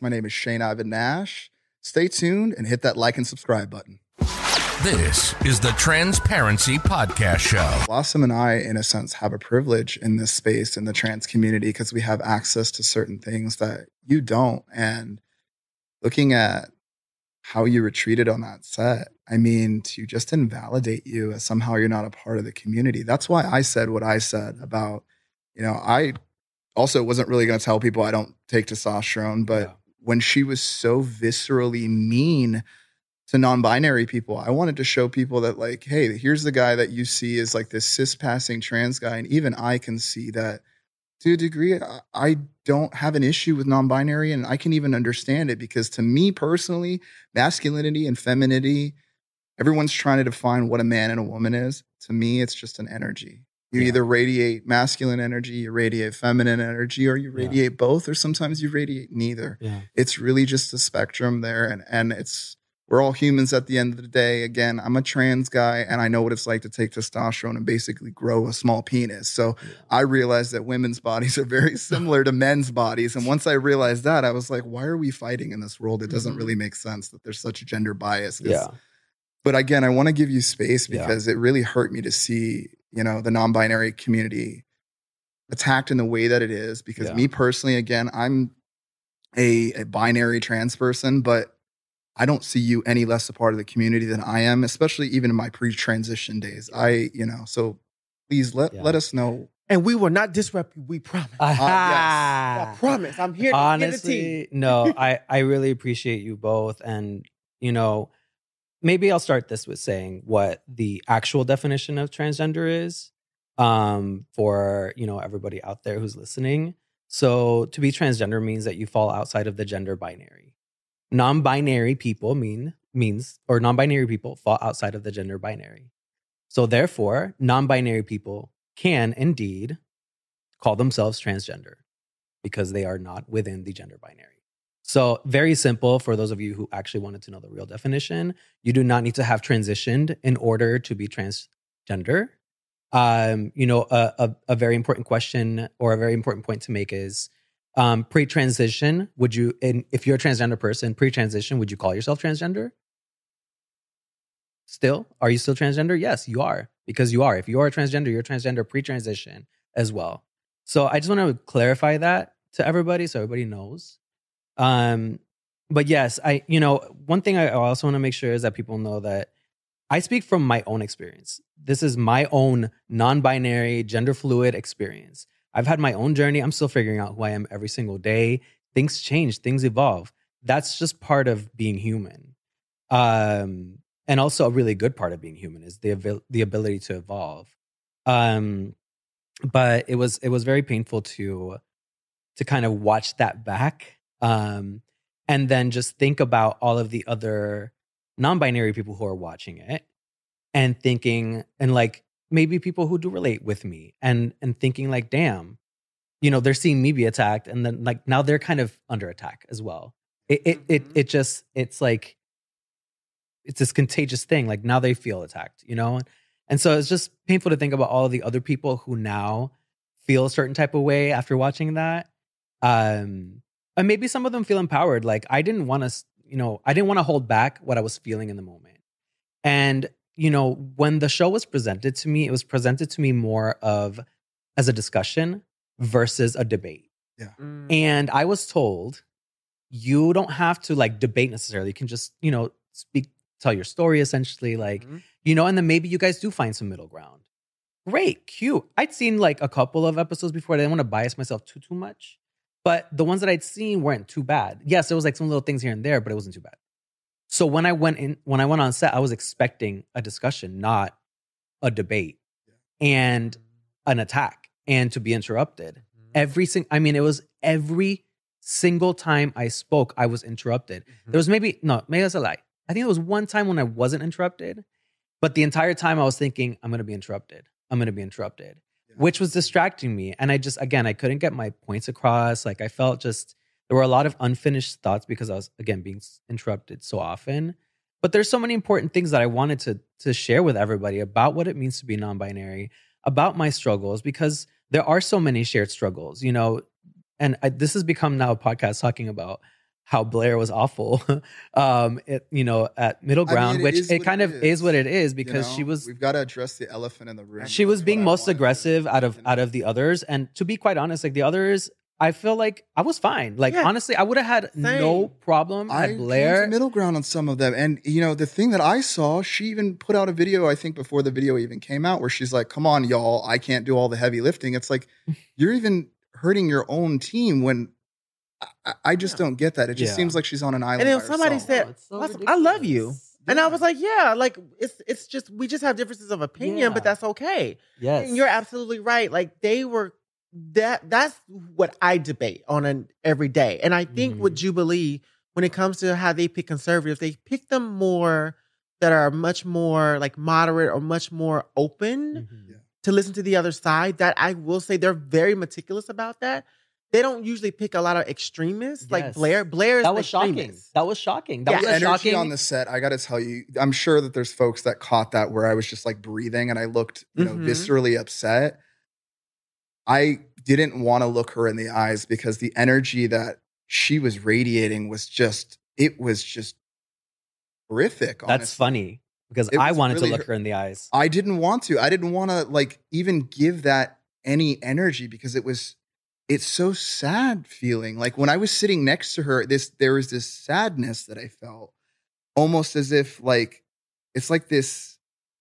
My name is Shane Ivan Nash. Stay tuned and hit that like and subscribe button. This is the Transparency Podcast Show. Blossom and I, in a sense, have a privilege in this space in the trans community because we have access to certain things that you don't. And looking at how you were treated on that set, I mean, to just invalidate you as somehow you're not a part of the community. That's why I said what I said about, I also wasn't really going to tell people I don't take testosterone, but when she was so viscerally mean to non-binary people, I wanted to show people that, like, hey, here's the guy that you see as like this cis-passing trans guy. And even I can see that to a degree, I don't have an issue with non-binary, and I can even understand it because to me personally, masculinity and femininity, everyone's trying to define what a man and a woman is. To me, it's just an energy. You either radiate masculine energy, you radiate feminine energy, or you radiate both, or sometimes you radiate neither. Yeah. It's really just a spectrum there. And we're all humans at the end of the day. Again, I'm a trans guy and I know what it's like to take testosterone and basically grow a small penis. So I realized that women's bodies are very similar to men's bodies. And once I realized that, I was like, why are we fighting in this world? It doesn't really make sense that there's such a gender bias. But again, I want to give you space because it really hurt me to see, the non-binary community attacked in the way that it is. Because me personally, again, I'm a binary trans person, but I don't see you any less a part of the community than I am, especially even in my pre-transition days. So please let us know. And we will not disrupt you, we promise. Yes. I promise. I'm here to Honestly, get the team. No, I really appreciate you both. And, maybe I'll start this with saying what the actual definition of transgender is for, everybody out there who's listening. So to be transgender means that you fall outside of the gender binary. Non-binary people non-binary people fall outside of the gender binary. So therefore, non-binary people can indeed call themselves transgender because they are not within the gender binary. So very simple for those of you who actually wanted to know the real definition. You do not need to have transitioned in order to be transgender. A very important question or a very important point to make is pre-transition. If you're a transgender person, pre-transition, would you call yourself transgender? Still? Are you still transgender? Yes, you are. Because you are. If you are a transgender, you're a transgender pre-transition as well. So I just want to clarify that to everybody so everybody knows. But yes, one thing I also want to make sure is that people know that I speak from my own experience. This is my own non-binary, gender fluid experience. I've had my own journey. I'm still figuring out who I am every single day. Things change, things evolve. That's just part of being human. And also a really good part of being human is the ability to evolve. But it was very painful to kind of watch that back. And then just think about all of the other non-binary people who are watching it and thinking, and like maybe people who do relate with me and thinking like, damn, they're seeing me be attacked. And then like, now they're kind of under attack as well. It's like, it's this contagious thing. Like now they feel attacked, And so it's just painful to think about all of the other people who now feel a certain type of way after watching that. And maybe some of them feel empowered. Like I didn't want to hold back what I was feeling in the moment. And, when the show was presented to me, it was presented to me more of as a discussion versus a debate. Yeah. And I was told, you don't have to like debate necessarily. You can just, tell your story essentially, like, and then maybe you guys do find some middle ground. Great, cute. I'd seen like a couple of episodes before. I didn't want to bias myself too much. But the ones that I'd seen weren't too bad. Yes, there was like some little things here and there, but it wasn't too bad. So when I went on set, I was expecting a discussion, not a debate and an attack and to be interrupted. It was every single time I spoke, I was interrupted. There was maybe that's a lie. I think there was one time when I wasn't interrupted, but the entire time I was thinking, I'm going to be interrupted. Which was distracting me. And I couldn't get my points across. Like I felt there were a lot of unfinished thoughts because I was, again, being interrupted so often. But there's so many important things that I wanted to share with everybody about what it means to be non-binary, about my struggles, because there are so many shared struggles, and this has become now a podcast talking about how Blair was awful. At Middle Ground, which it kind of is what it is because she was. We've got to address the elephant in the room. She was being most aggressive out of the others, and to be quite honest, like the others, I feel like I was fine. Like honestly, I would have had no problem at Blair. I came to middle ground on some of them, and the thing that I saw, she even put out a video. I think before the video even came out, where she's like, "Come on, y'all, I can't do all the heavy lifting." It's like you're even hurting your own team when. I just don't get that. It just seems like she's on an island. And then by somebody herself. said, "I love you," and I was like, "Yeah, like it's just we just have differences of opinion, but that's okay." Yes, and you're absolutely right. Like they were that's what I debate on an every day, and I think with Jubilee, when it comes to how they pick conservatives, they pick them more that are much more like moderate or much more open to listen to the other side. That I will say they're very meticulous about that. They don't usually pick a lot of extremists like Blair. Blair is that was shocking. That was shocking. That was energy shocking on the set. I got to tell you, I'm sure that there's folks that caught that where I was just like breathing and I looked, viscerally upset. I didn't want to look her in the eyes because the energy that she was radiating was just horrific. Honestly. That's funny because I wanted to look her in the eyes. I didn't want to. I didn't want to like even give that any energy because it's so sad feeling. Like when I was sitting next to her, there was this sadness that I felt almost as if like, it's like this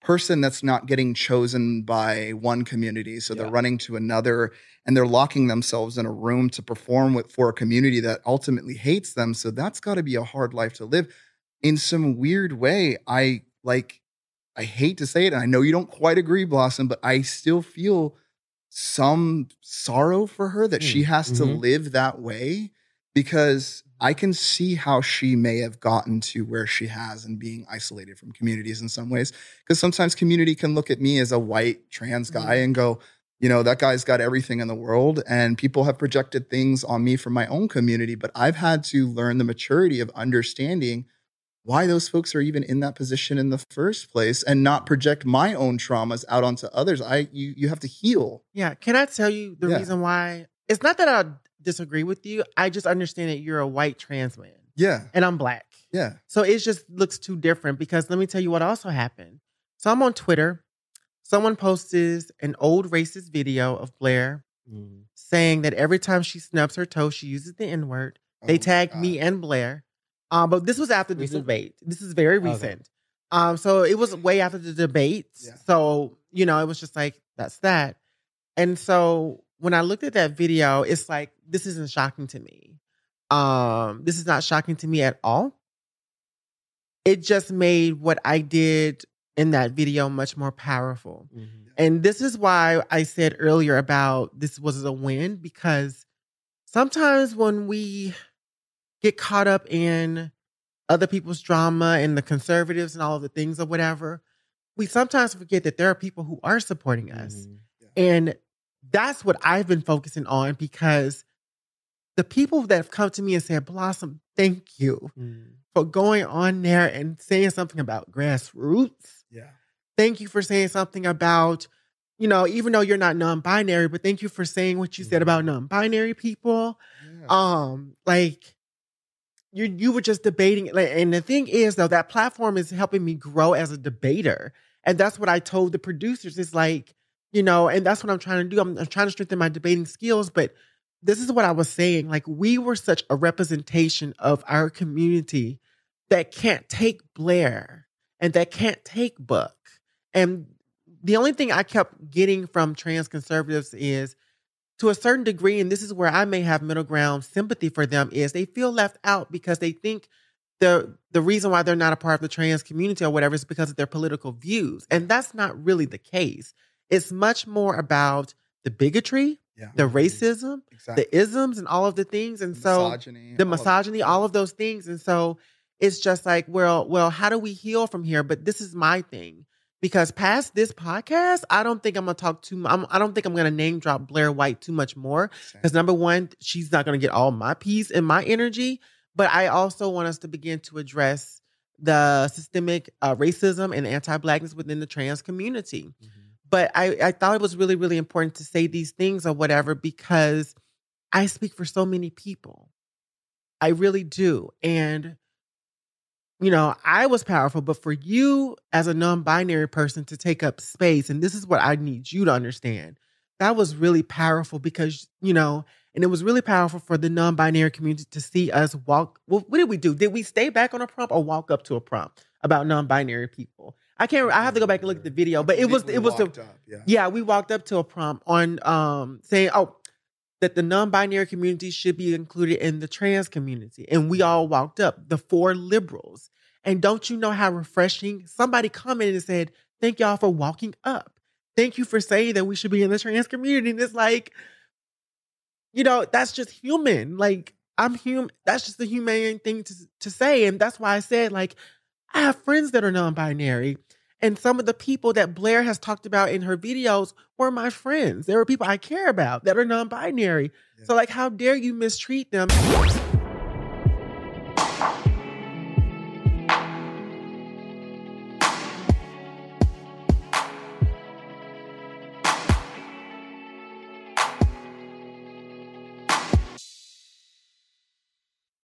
person that's not getting chosen by one community. So they're running to another and they're locking themselves in a room to perform for a community that ultimately hates them. So that's gotta be a hard life to live. In some weird way, I hate to say it. And I know you don't quite agree, Blossom, but I still feel some sorrow for her that she has to live that way because I can see how she may have gotten to where she has and being isolated from communities in some ways. Because sometimes community can look at me as a white trans guy and go, that guy's got everything in the world. And people have projected things on me from my own community, but I've had to learn the maturity of understanding why those folks are even in that position in the first place and not project my own traumas out onto others. You have to heal. Yeah. Can I tell you the reason why? It's not that I disagree with you. I just understand that you're a white trans man. Yeah. And I'm black. Yeah. So it just looks too different because let me tell you what also happened. So I'm on Twitter. Someone posted an old racist video of Blair saying that every time she snubs her toe, she uses the N-word. They tagged me and Blair. But this was after the debate. This is very recent. Okay. So it was way after the debate. Yeah. So, it was just like, that's that. And so when I looked at that video, it's like, this isn't shocking to me. This is not shocking to me at all. It just made what I did in that video much more powerful. And this is why I said earlier about this was a win, because sometimes when we get caught up in other people's drama and the conservatives and all of the things or whatever, we sometimes forget that there are people who are supporting us. And that's what I've been focusing on, because the people that have come to me and said, Blossom, thank you for going on there and saying something about grassroots. Yeah. Thank you for saying something about, even though you're not non-binary, but thank you for saying what you said about non-binary people. Yeah. You were just debating, and the thing is, though, that platform is helping me grow as a debater, and that's what I told the producers. It's like, and that's what I'm trying to do. I'm trying to strengthen my debating skills, but this is what I was saying. Like, we were such a representation of our community that can't take Blair and that can't take Buck, and the only thing I kept getting from trans conservatives is, to a certain degree, and this is where I may have middle ground sympathy for them, is they feel left out because they think the reason why they're not a part of the trans community or whatever is because of their political views. And that's not really the case. It's much more about the bigotry, the racism, the isms, and all of the things. And the misogyny, all of those things. And so it's just like, well, how do we heal from here? But this is my thing. Because past this podcast, I don't think I'm going to talk I don't think I'm going to name drop Blair White too much more. Because number one, she's not going to get all my peace and my energy. But I also want us to begin to address the systemic racism and anti-Blackness within the trans community. But I thought it was really, really important to say these things or whatever, because I speak for so many people. I really do. And, you know, I was powerful, but for you as a non-binary person to take up space, and this is what I need you to understand, that was really powerful because, you know, and it was really powerful for the non-binary community to see us walk. Well, what did we do? Did we stay back on a prompt or walk up to a prompt about non-binary people? I can't. I have to go back and look at the video, but it was yeah, we walked up to a prompt on saying, oh, that the non-binary community should be included in the trans community, and we all walked up, the 4 liberals. And don't you know how refreshing? Somebody commented and said, "Thank y'all for walking up. Thank you for saying that we should be in the trans community." And it's like, you know, that's just human. Like, I'm human. That's just a humane thing to say. And that's why I said, like, I have friends that are non-binary. And some of the people that Blair has talked about in her videos were my friends. There were people I care about that are non-binary. Yeah. So, like, how dare you mistreat them?